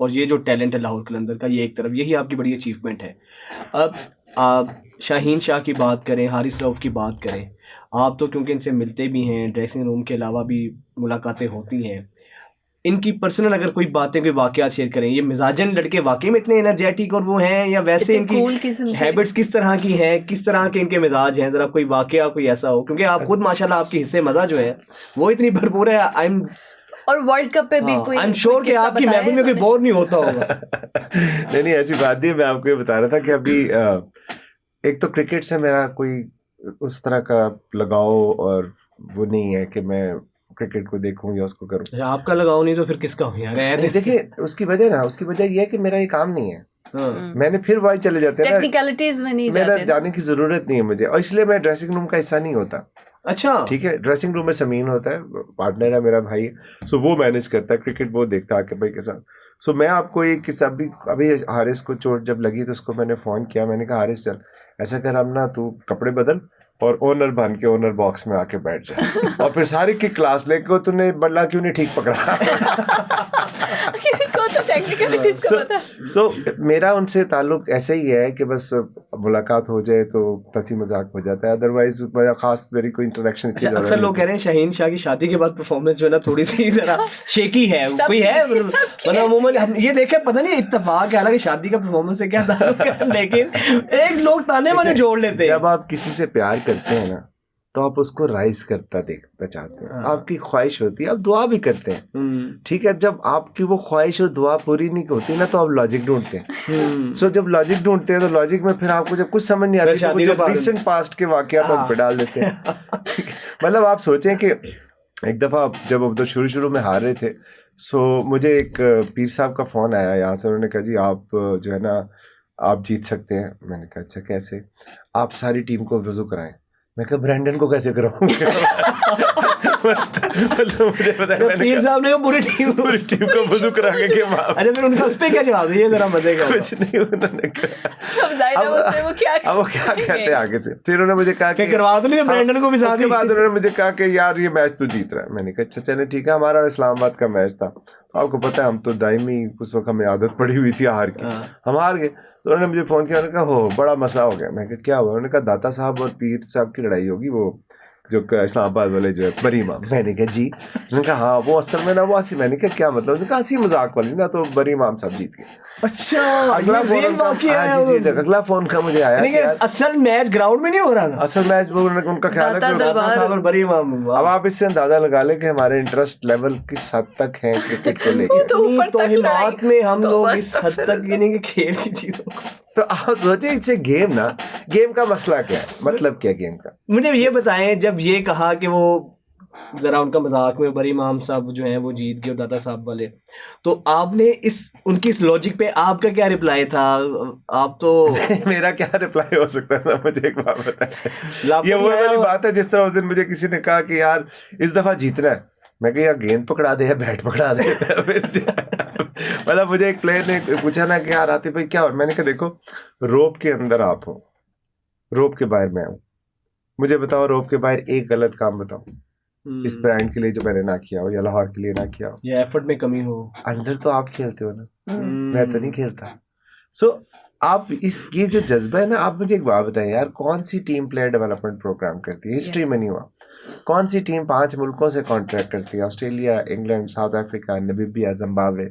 और ये जो टैलेंट है लाहौर कलंदर का, ये एक तरफ, यही आपकी बड़ी अचीवमेंट है। अब आप शाहीन शाह की बात करें, हारिस रऊफ़ की बात करें, आप तो क्योंकि इनसे मिलते भी हैं, ड्रेसिंग रूम के अलावा भी मुलाकातें होती हैं, इनकी पर्सनल अगर कोई बातें, कोई वाक़यात शेयर करें, ये मिजाजन लड़के वाकई में इतने एनर्जेटिक और वो हैं, या वैसे इनकी हैबिट्स किस तरह की हैं, किस तरह के इनके मिजाज हैं, ज़रा कोई वाक़या कोई ऐसा हो, क्योंकि आप खुद माशाल्लाह आपकी हिस्से मज़ा जो है वो इतनी भरपूर है। और वर्ल्ड कप पे भी कोई, आई एम श्योर कि आपकी महफिल में कोई बोर नहीं होता होगा। नहीं ऐसी बात नहीं, मैं आपको ये बता रहा था कि अभी एक तो क्रिकेट से मेरा कोई उस तरह का लगाव और वो नहीं है कि मैं क्रिकेट को देखूं या उसको करूं। आपका लगाव नहीं तो फिर किसका हो यार? देखिए उसकी वजह ये है कि मेरा ये काम नहीं है। मैंने फिर वही चले जाते हैं, टेक्निकलिटीज में नहीं मेरा जाने की जरूरत नहीं है मुझे, और इसलिए मैं ड्रेसिंग रूम का हिस्सा नहीं होता। अच्छा ठीक है, ड्रेसिंग रूम में समीन होता है, पार्टनर है मेरा भाई, सो वो मैनेज करता है क्रिकेट, वो देखता है आके भाई के साथ। सो मैं आपको एक किस्सा, अभी हारिस को चोट जब लगी तो उसको मैंने फ़ोन किया, मैंने कहा हारिस चल ऐसा कर, अब ना तू कपड़े बदल और ओनर बन के ओनर बॉक्स में आके बैठ जाए और फिर सारी की क्लास लेके तूने बल्ला क्यों नहीं ठीक पकड़ा। सो मेरा उनसे ताल्लुक ऐसे ही है कि बस मुलाकात हो जाए तो हंसी मजाक हो जाता है, अदरवाइज मेरा खास मेरी कोई इंटरेक्शन। अक्सर लोग कह रहे हैं शाहीन शाह की शादी के बाद परफॉर्मेंस जो है ना थोड़ी सी जरा शेकी है, कोई है मतलब अमूमन हम ये देखे, पता नहीं इत्तेफाक है, हालांकि शादी का परफॉर्मेंस से क्या ताल्लुक है, लेकिन एक लोग ताने माने जोड़ लेते हैं। जब आप किसी से प्यार करते हैं ना तो आप उसको राइज करता देखना चाहते हैं, आपकी ख्वाहिश होती है, आप दुआ भी करते हैं, ठीक है। जब आपकी वो ख्वाहिश और दुआ पूरी नहीं होती ना तो आप लॉजिक ढूंढते हैं। सो जब लॉजिक ढूंढते हैं तो लॉजिक में फिर आपको जब कुछ समझ नहीं आती तो जो रिसेंट पास्ट के वाकयात आप पे डाल देते हैं। ठीक है, मतलब आप सोचें कि एक दफ़ा जब अब तो शुरू में हार रहे थे, सो मुझे एक पीर साहब का फ़ोन आया यहाँ से, उन्होंने कहा जी आप जो है ना आप जीत सकते हैं। मैंने कहा अच्छा कैसे? आप सारी टीम को वज़ू कराएं। मैं कहा ब्रैंडन को कैसे कराऊंगा? मतलब मुझे पता है, पीर साहब ने पूरी टीम को वज़ू करा के अच्छा फिर उनका उस पे क्या जवाब दिया, जरा मजे का? कुछ नहीं, उन्होंने कहा वो क्या कहते हैं आगे से। फिर उन्होंने मुझे कहा कि करवा तो नहीं ब्रैंडन को भी साथ। उसके बाद उन्होंने मुझे कहा कि यार ये मैच तो जीत रहा है। मैंने कहा अच्छा चले ठीक है, हमारा इस्लामाबाद का मैच था, आपको पता है हम तो दायमी उस वक्त हमें आदत पड़ी हुई थी हार की, हम हार गए। तो उन्होंने मुझे फ़ोन किया, उन्होंने कहा हो बड़ा मसला हो गया। मैं कहा क्या हुआ? उन्होंने कहा दाता साहब और पीर साहब की लड़ाई होगी, वो जो इस्लामाबाद वाले जो है बरी इमाम। मैंने कहा जी? उन्होंने कहा हाँ वो असल में ना वो हंसी। मैंने कहा क्या मतलब? उन्होंने कहा हंसी मजाक वाली ना, तो बरी इमाम साहब जीत गए। अच्छा अगला फोन का मुझे आया, असल मैच ग्राउंड में नहीं हो रहा था, असल मैच उनका ख्याल है कि बरी इमाम। अब आप इससे अंदाजा लगा लें कि हमारे इंटरेस्ट लेवल किस हद तक है क्रिकेट को लेकर। तो हिमात में हम लोग इस हद तक यानी कि खेल की चीजों को, तो आप सोचे इससे गेम ना, गेम का मसला क्या है, मतलब क्या गेम का? मुझे ये बताएं, जब ये कहा कि वो जरा उनका मजाक में बरी इमाम साहब जो हैं वो जीत गए दाता साहब वाले, तो आपने उनकी इस लॉजिक पे आपका क्या रिप्लाई था? आप तो मेरा क्या रिप्लाई हो सकता था? मुझे एक बात बताएं, ये वो वाली बात है जिस तरह उस दिन मुझे किसी ने कहा कि यार इस दफा जीतना है। मैं कहा यार गेंद पकड़ा दे या बैट पकड़ा दे। मतलब मुझे एक प्लेयर ने पूछा ना कि यार आतिफ भाई क्या हो? मैंने कहा देखो रोप के अंदर आप हो, रोप के बाहर मैं हूँ, मुझे बताओ रोप के बाहर एक गलत काम बताओ इस ब्रांड के लिए जो मैंने ना किया हो या लाहौर के लिए ना किया हो, या एफर्ट में कमी हो। अंदर तो आप खेलते हो ना, मैं तो नहीं खेलता। सो आप ये जो जज्बा है ना, आप मुझे एक बात बताएं यार, कौन सी टीम प्लेयर डेवलपमेंट प्रोग्राम करती है? हिस्ट्री में नहीं हुआ। कौन सी टीम 5 मुल्कों से कॉन्ट्रैक्ट करती है? Australia, England, south Africa, Namibia, Zimbabwe,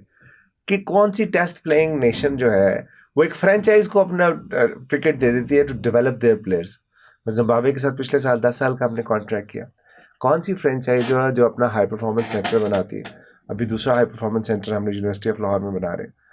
कि कौन सी टेस्ट प्लेइंग नेशन जो है वो एक फ्रेंचाइज को अपना क्रिकेट दे देती है to develop their players. Zimbabwe के साथ पिछले साल 10 साल का हमने कॉन्ट्रैक्ट किया। कौन सी फ्रेंचाइज जो है जो अपना हाई परफॉर्मेंस सेंटर बनाती है? अभी दूसरा हाई परफॉर्मेंस सेंटर हमने यूनिवर्सिटी ऑफ लाहौर में बना रहे हैं।